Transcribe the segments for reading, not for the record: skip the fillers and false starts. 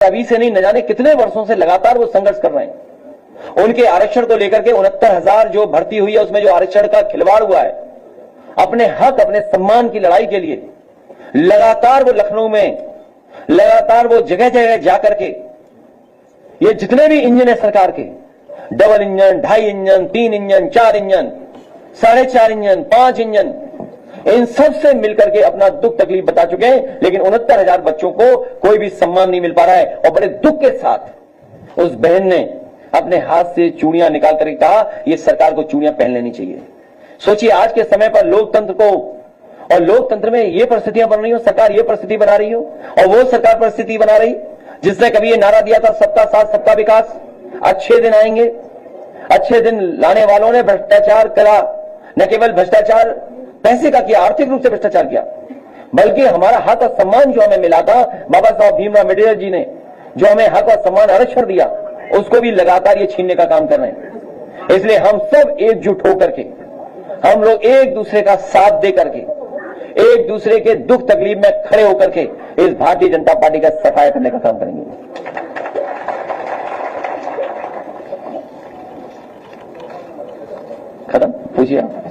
अभी से नहीं, न जाने कितने वर्षों से लगातार वो संघर्ष कर रहे हैं। उनके आरक्षण को लेकर के 69,000 जो भर्ती हुई है उसमें जो आरक्षण का खिलवाड़ हुआ है, अपने हक अपने सम्मान की लड़ाई के लिए लगातार वो लखनऊ में लगातार वो जगह जगह जाकर के ये जितने भी इंजन है सरकार के, double engine, 2.5 engine, 3 engine, 4 engine, 4.5 engine, 5 engine, इन सब से मिलकर के अपना दुख तकलीफ बता चुके हैं, लेकिन 69,000 बच्चों को कोई भी सम्मान नहीं मिल पा रहा है। और बड़े दुख के साथ उस बहन ने अपने हाथ से चूड़ियां निकाल करके कहा यह सरकार को चूड़ियां पहन लेनी चाहिए। सोचिए आज के समय पर लोकतंत्र को, और लोकतंत्र में ये परिस्थितियां बन रही हो, सरकार ये परिस्थिति बना रही हो, और वो सरकार परिस्थिति बना रही जिसने कभी ये नारा दिया था सबका साथ सबका विकास, अच्छे दिन आएंगे। अच्छे दिन लाने वालों ने भ्रष्टाचार करा, न केवल भ्रष्टाचार पैसे का किया, आर्थिक रूप से भ्रष्टाचार किया, बल्कि हमारा हक और सम्मान जो हमें मिला था, बाबा साहब भीमराव अम्बेडकर जी ने जो हमें हक और सम्मान आरक्षण दिया, उसको भी लगातार ये छीनने का काम कर रहे हैं। इसलिए हम सब एकजुट होकर के, हम लोग एक दूसरे का साथ दे करके, एक दूसरे के दुख तकलीफ में खड़े होकर के इस भारतीय जनता पार्टी का सफाया करने का काम करेंगे। खत्म, पूछिए आप।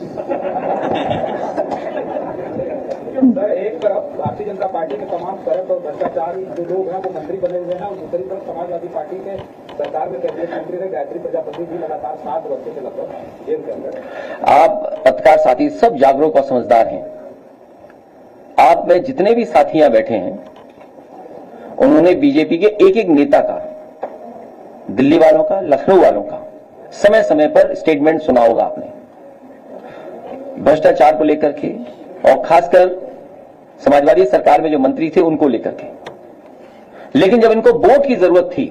एक तरफ भारतीय जनता पार्टी के तमाम करप्ट और भ्रष्टाचार जो लोग हैं वो मंत्री बने हुए हैं, और दूसरी तरफ समाजवादी पार्टी के सरकार में कैबिनेट मंत्री रहे गायत्री प्रजापति जी लगातार 7 वर्षों से लगभग जेल के अंदर। आप पत्रकार साथी सब जागरूक और समझदार हैं। आप में जितने भी साथियां बैठे हैं, उन्होंने बीजेपी के एक एक नेता का, दिल्ली वालों का, लखनऊ वालों का समय समय पर स्टेटमेंट सुना होगा आपने, भ्रष्टाचार को लेकर के, और खासकर समाजवादी सरकार में जो मंत्री थे उनको लेकर के। लेकिन जब इनको वोट की जरूरत थी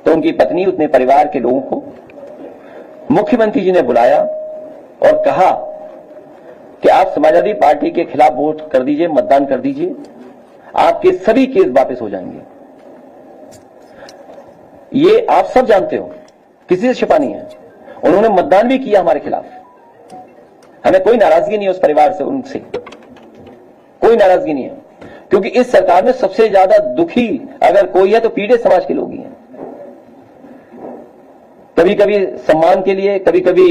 तो उनकी पत्नी, उतने परिवार के लोगों को मुख्यमंत्री जी ने बुलाया और कहा कि आप समाजवादी पार्टी के खिलाफ वोट कर दीजिए, मतदान कर दीजिए, आपके सभी केस वापस हो जाएंगे। ये आप सब जानते हो, किसी से छिपा नहीं है। उन्होंने मतदान भी किया हमारे खिलाफ। हमें कोई नाराजगी नहीं है उस परिवार से, उनसे कोई नाराजगी नहीं है, क्योंकि इस सरकार में सबसे ज्यादा दुखी अगर कोई है तो पीड़ित समाज के लोग ही हैं। कभी कभी सम्मान के लिए, कभी कभी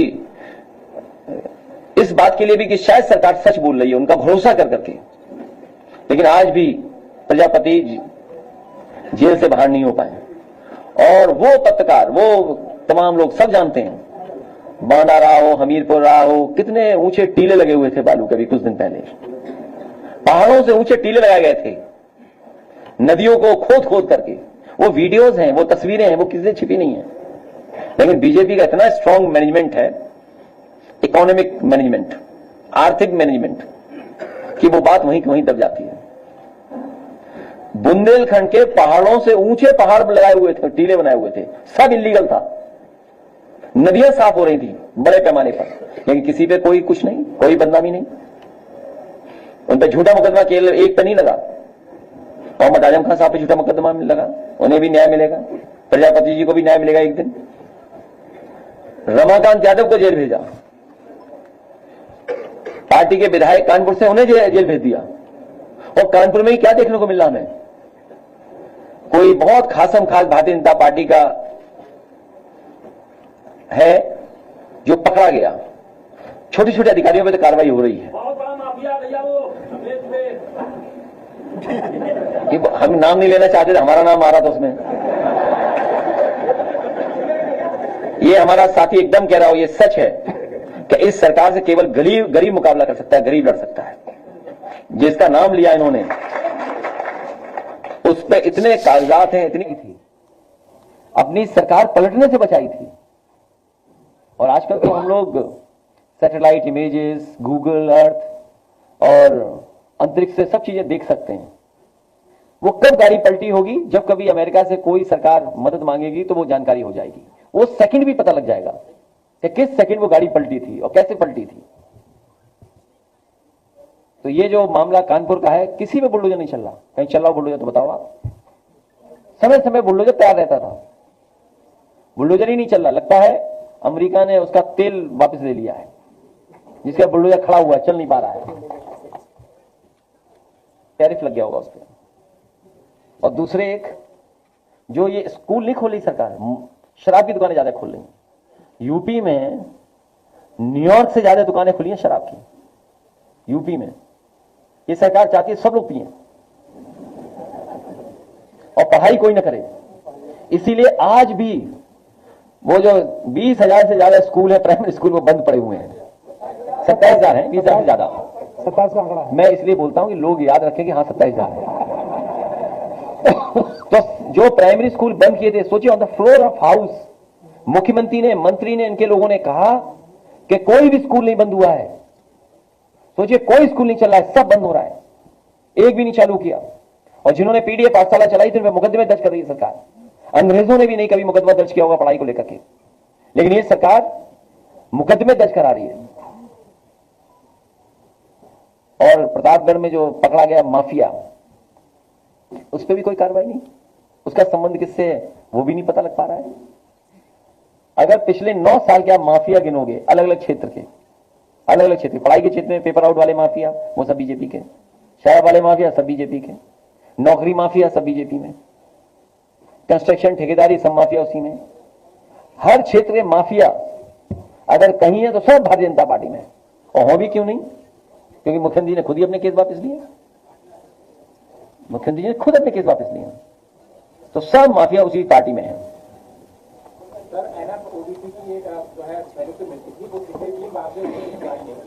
इस बात के लिए भी कि शायद सरकार सच बोल रही है, उनका भरोसा कर करके। लेकिन आज भी प्रजापति जेल से बाहर नहीं हो पाए, और वो पत्रकार, वो तमाम लोग सब जानते हैं, बांदा रहा हो, हमीरपुर रहा हो, कितने ऊंचे टीले लगे हुए थे बालू के। भी कुछ दिन पहले पहाड़ों से ऊंचे टीले लगाए गए थे, नदियों को खोद खोद करके। वो वीडियोस हैं, वो तस्वीरें हैं, वो किसी से छिपी नहीं है। लेकिन बीजेपी का इतना स्ट्रांग मैनेजमेंट है, इकोनॉमिक मैनेजमेंट, आर्थिक मैनेजमेंट, कि वो बात वहीं वहीं दब जाती है। बुंदेलखंड के पहाड़ों से ऊंचे पहाड़ लगाए हुए थे, टीले बनाए हुए थे, सब इलीगल था। नदियां साफ हो रही थी बड़े पैमाने पर, लेकिन किसी पे कोई कुछ नहीं, कोई बदनामी नहीं। उन पे झूठा मुकदमा केवल एक पे नहीं लगा, मोहम्मद आजम खान साहब पे झूठा मुकदमा लगा, उन्हें भी न्याय मिलेगा, प्रजापति जी को भी न्याय मिलेगा एक दिन। रमाकांत यादव को जेल भेजा, पार्टी के विधायक कानपुर से, उन्हें जेल भेज दिया। और कानपुर में ही क्या देखने को मिला हमें, कोई बहुत खासम खास भारतीय जनता पार्टी का है जो पकड़ा गया। छोटे छोटे अधिकारियों पर तो कार्रवाई हो रही है। हम नाम नहीं लेना चाहते थे, हमारा नाम आ रहा था उसमें। ये हमारा साथी एकदम कह रहा हो, ये सच है कि इस सरकार से केवल गरीब मुकाबला कर सकता है, गरीब लड़ सकता है। जिसका नाम लिया इन्होंने, उस पर इतने कागजात हैं, इतनी थी, अपनी सरकार पलटने से बचाई थी। और आजकल तो हम लोग सैटेलाइट इमेजेस, गूगल अर्थ और अंतरिक्ष से सब चीजें देख सकते हैं। वो कब गाड़ी पलटी होगी, जब कभी अमेरिका से कोई सरकार मदद मांगेगी तो वो जानकारी हो जाएगी। वो सेकंड भी पता लग जाएगा कि किस सेकंड वो गाड़ी पलटी थी और कैसे पलटी थी। तो ये जो मामला कानपुर का है, किसी में बुलडोजर नहीं चल रहा। कहीं चल रहा बुलडोजर तो बताओ आप। समय समय बुलडोजर तैयार रहता था, बुलडोजर ही नहीं चल रहा। लगता है अमेरिका ने उसका तेल वापस ले लिया है, जिसका बुलडोजर खड़ा हुआ है, चल नहीं पा रहा है, टैरिफ लग गया होगा उस पर। और दूसरे एक जो ये स्कूल नहीं खोल रही सरकार, शराब की दुकानें ज्यादा खोल रही हैं। यूपी में न्यूयॉर्क से ज्यादा दुकानें खुली हैं शराब की यूपी में। ये सरकार चाहती है सब लोग पिए और पढ़ाई कोई ना करे। इसीलिए आज भी वो जो 20,000 से ज्यादा स्कूल है प्राइमरी स्कूल, वो बंद पड़े हुए हैं। 27,000 है, 20,000 से ज्यादा। 27 का आंकड़ा है। मैं इसलिए बोलता हूं कि लोग याद रखें कि हाँ 27,000 है। तो जो प्राइमरी स्कूल बंद किए थे, सोचिए on the floor of house मुख्यमंत्री ने, मंत्री ने, इनके लोगों ने कहा कि कोई भी स्कूल नहीं बंद हुआ है। सोचिए कोई स्कूल नहीं चल रहा है, सब बंद हो रहा है, एक भी नहीं चालू किया। और जिन्होंने पीडीए पाठशाला चलाई थी उनमें मुकदमे दर्ज कर रही है सरकार। अंग्रेजों ने भी नहीं कभी मुकदमा दर्ज किया होगा पढ़ाई को लेकर के, लेकिन ये सरकार मुकदमे दर्ज करा रही है। और प्रतापगढ़ में जो पकड़ा गया माफिया, उस पर भी कोई कार्रवाई नहीं, उसका संबंध किससे है वो भी नहीं पता लग पा रहा है। अगर पिछले 9 साल के आप माफिया गिनोगे अलग अलग क्षेत्र के, अलग अलग क्षेत्र, पढ़ाई के क्षेत्र में पेपर आउट वाले माफिया वो सब बीजेपी के, शराब वाले माफिया सब बीजेपी के, नौकरी माफिया सब बीजेपी में, कंस्ट्रक्शन ठेकेदारी सब माफिया उसी में। हर क्षेत्र में माफिया अगर कहीं है तो सब भारतीय जनता पार्टी में। और हो भी क्यों नहीं, क्योंकि मुख्यमंत्री ने खुद ही अपने केस वापस लिए, मुख्यमंत्री ने खुद अपने केस वापस लिए, तो सब माफिया उसी पार्टी में है।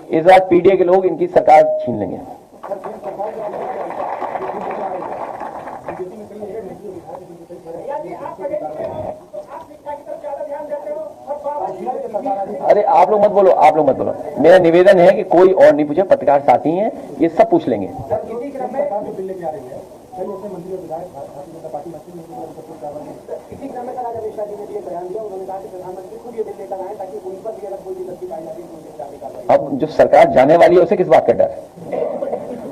इस बार पीडीए के लोग इनकी सरकार छीन लेंगे। अरे आप लोग मत बोलो, आप लोग मत बोलो। मेरा निवेदन है कि कोई और नहीं पूछे, पत्रकार साथी हैं, ये सब पूछ लेंगे। अब जो सरकार जाने वाली है उसे किस बात का डर है?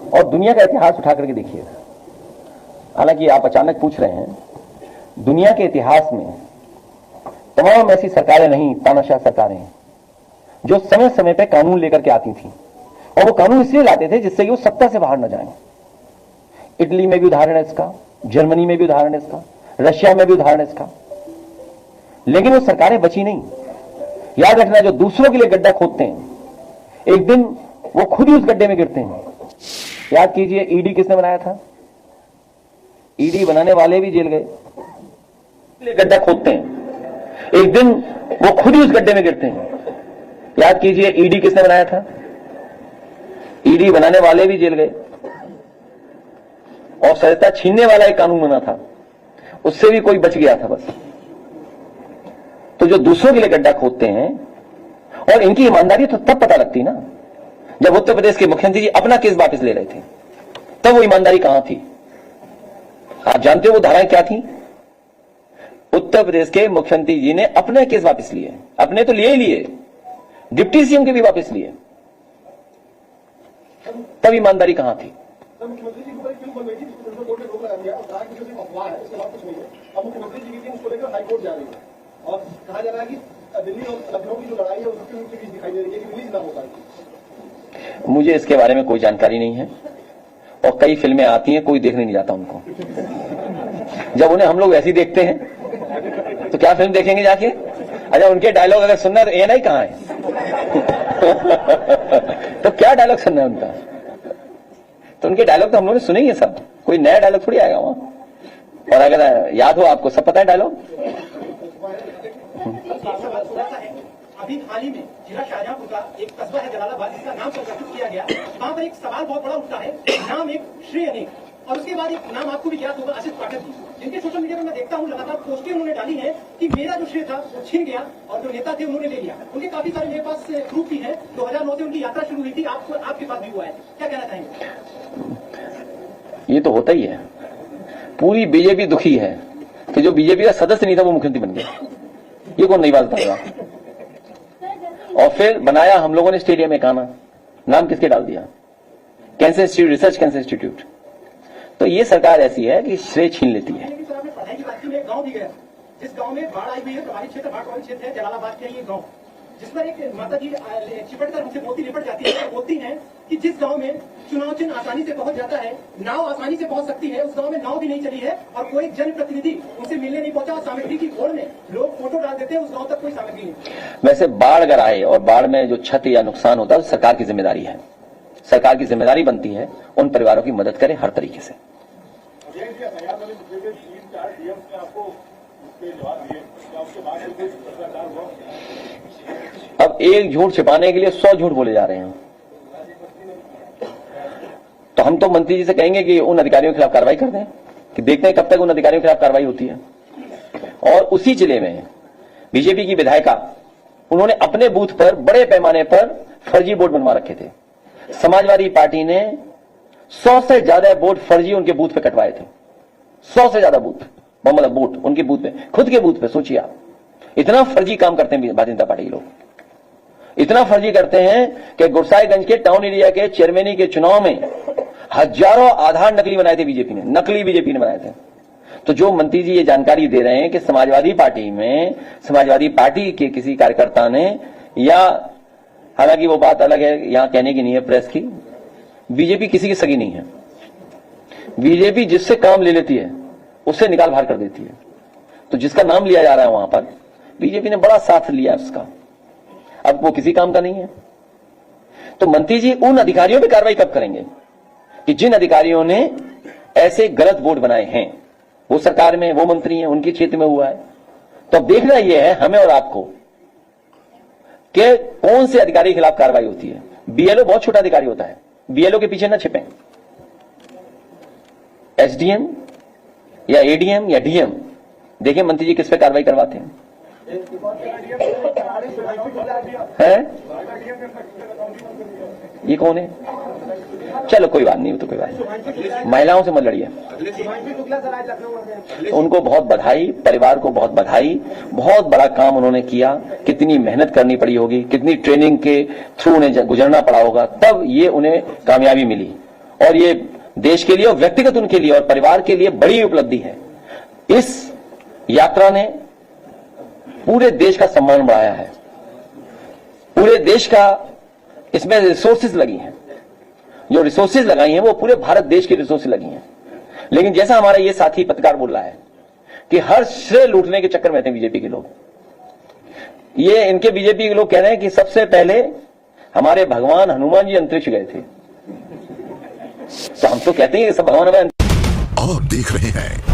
और दुनिया का इतिहास उठा करके देखिए। हालांकि आप अचानक पूछ रहे हैं, दुनिया के इतिहास में तमाम ऐसी सरकारें नहीं, तानाशाह सरकारें जो समय समय पे कानून लेकर के आती थी, और वो कानून इसलिए लाते थे जिससे कि वो सत्ता से बाहर न जाएं। इटली में भी उदाहरण है इसका, जर्मनी में भी उदाहरण है इसका, रशिया में भी उदाहरण है इसका, लेकिन वो सरकारें बची नहीं। याद रखना, जो दूसरों के लिए गड्ढा खोदते हैं एक दिन वो खुद ही उस गड्ढे में गिरते हैं। याद कीजिए ईडी किसने बनाया था? ईडी बनाने वाले भी जेल गए। गड्ढा खोदते हैं एक दिन वो खुद ही उस गड्ढे में गिरते हैं। याद कीजिए ईडी किसने बनाया था? ईडी बनाने वाले भी जेल गए। और सत्ता छीनने वाला एक कानून बना था, उससे भी कोई बच गया था बस। तो जो दूसरों के लिए गड्ढा खोदते हैं, और इनकी ईमानदारी तो तब पता लगती ना जब उत्तर प्रदेश के मुख्यमंत्री जी अपना केस वापस ले रहे थे, तब वो ईमानदारी कहां थी? आप जानते हो वो धाराएं क्या थी? उत्तर प्रदेश के मुख्यमंत्री जी ने अपने केस वापस लिए, अपने तो लिए ही लिए, डिप्टी सीएम के भी वापस लिए, तब ईमानदारी कहां थी? मुख्यमंत्री जी को क्यों बोल रही थी? कोर्ट ने रोक लगा दिया और कहा कि सिर्फ अफवाह है, इसके बाद कुछ नहीं है। अब मुख्यमंत्री जी की टीम उसको लेकर हाईकोर्ट जा रही है और कहा जा रहा है कि दिल्ली और लखनऊ की जो लड़ाई है उसके बीच दिखाई दे रही है कि रिलीज ना हो पाए। मुझे इसके बारे में कोई जानकारी नहीं है, और कई फिल्में आती हैं, कोई देखने नहीं जाता उनको। जब उन्हें हम लोग ऐसी देखते हैं तो क्या फिल्म देखेंगे जाके? अच्छा, उनके डायलॉग अगर सुनना है तो एएनआई कहां है? तो क्या डायलॉग सुनना है उनका? तो उनके डायलॉग तो हम लोगों ने सुने ही है सब, कोई नया डायलॉग थोड़ी आएगा वहां। और अगर याद हो आपको, सब पता है डायलॉग। अभी हाल ही में जिला शाहजहांपुर का एक कस्बा है जलालाबाद, जिसका नाम परिवर्तित किया गया। वहां पर एक सवाल बहुत बड़ा उठता है, नाम एक श्री अनेक, और उसके बाद एक नाम आपको भी याद होगा, आशीष पाठक जी, जिनके सोशल मीडिया में मैं देखता हूं लगातार पोस्टें उन्होंने डाली है कि मेरा जो श्रेय था वो छीन गया और जो नेता थे उन्होंने ले लिया। उनके काफी सारे मेरे पास प्रूफ भी है। 2009 से उनकी यात्रा शुरू हुई थी, आपके पास भी हुआ है, क्या कहना चाहेंगे? ये तो होता ही है, पूरी बीजेपी दुखी है कि जो बीजेपी का सदस्य नहीं था वो मुख्यमंत्री बन गया। ये कौन नहीं बात था? और फिर बनाया हम लोगों ने स्टेडियम में गाना, नाम किसके डाल दिया? Cancer institute, research cancer institute. तो ये सरकार ऐसी है कि श्रेय छीन लेती है। पढ़ाई की बात की, मैं गांव भी गया, जिस गांव में बाढ़ आई हुई है, प्रभावित क्षेत्र, बाढ़ प्रभावित क्षेत्र है, जलालाबाद का ये गांव, जिस पर एक माता जी चिपट कर हमसे मोती लिपट जाती है, बोलती हैं कि जिस गांव में चुनाव चिन्ह आसानी से पहुंच जाता है, नाव आसानी से पहुंच सकती है, उस गांव में नाव भी नहीं चली है और कोई जनप्रतिनिधि उनसे मिलने नहीं पहुंचा और सामग्री की होड़ में लोग फोटो डाल देते हैं, उस गांव तक कोई सामग्री नहीं। वैसे बाढ़ अगर आए और बाढ़ में जो क्षति या नुकसान होता है, सरकार की जिम्मेदारी है। सरकार की जिम्मेदारी बनती है उन परिवारों की मदद करे हर तरीके से। अब एक झूठ छिपाने के लिए 100 झूठ बोले जा रहे हैं। तो हम तो मंत्री जी से कहेंगे कि उन अधिकारियों के खिलाफ कार्रवाई कर दें, कि देखते हैं कब तक उन अधिकारियों के खिलाफ कार्रवाई होती है। और उसी जिले में बीजेपी की विधायिका, उन्होंने अपने बूथ पर बड़े पैमाने पर फर्जी वोट बनवा रखे थे। समाजवादी पार्टी ने 100 से ज्यादा वोट फर्जी उनके बूथ पे कटवाए थे। 100 से ज्यादा बूथ, मतलब वोट उनके बूथ पे, खुद के बूथ पे। सोचिए आप, इतना फर्जी काम करते हैं भारतीय जनता पार्टी के लोग। इतना फर्जी करते हैं कि गुरसाईगंज के टाउन एरिया के चेयरमैनी के चुनाव में हजारों आधार नकली बनाए थे बीजेपी ने, नकली बीजेपी ने बनाए थे। तो जो मंत्री जी ये जानकारी दे रहे हैं कि समाजवादी पार्टी में, समाजवादी पार्टी के किसी कार्यकर्ता ने, या हालांकि वो बात अलग है, यहां कहने की नहीं है प्रेस की, बीजेपी किसी की सगी नहीं है। बीजेपी जिससे काम ले लेती है उससे निकाल बाहर कर देती है। तो जिसका नाम लिया जा रहा है वहां पर बीजेपी ने बड़ा साथ लिया उसका, अब वो किसी काम का नहीं है। तो मंत्री जी उन अधिकारियों पर कार्रवाई कब करेंगे कि जिन अधिकारियों ने ऐसे गलत बोर्ड बनाए हैं? वो सरकार में, वो मंत्री हैं, उनके क्षेत्र में हुआ है। तो अब देखना यह है हमें और आपको कि कौन से अधिकारी के खिलाफ कार्रवाई होती है। बीएलओ बहुत छोटा अधिकारी होता है, बीएलओ के पीछे ना छिपें। एसडीएम या एडीएम या डीएम, देखिए मंत्री जी किस पे कार्रवाई करवाते हैं। ये कौन है? चलो कोई बात नहीं, तो कोई बात नहीं, महिलाओं से मत लड़िए। उनको बहुत बधाई, परिवार को बहुत बधाई, बहुत बड़ा काम उन्होंने किया। कितनी मेहनत करनी पड़ी होगी, कितनी ट्रेनिंग के थ्रू उन्हें गुजरना पड़ा होगा, तब ये उन्हें कामयाबी मिली। और ये देश के लिए और व्यक्तिगत उनके लिए और परिवार के लिए बड़ी उपलब्धि है। इस यात्रा ने पूरे देश का सम्मान बढ़ाया है। पूरे देश का इसमें रिसोर्सेज लगी हैं, जो रिसोर्सेज लगाई हैं वो पूरे भारत देश की रिसोर्सेज लगी हैं। लेकिन जैसा हमारा ये साथी पत्रकार बोल रहा है कि हर श्रेय लूटने के चक्कर में थे बीजेपी के लोग। ये इनके बीजेपी के लोग कह रहे हैं कि सबसे पहले हमारे भगवान हनुमान जी अंतरिक्ष गए थे। तो हम तो कहते हैं कि सब भगवान। आप देख रहे हैं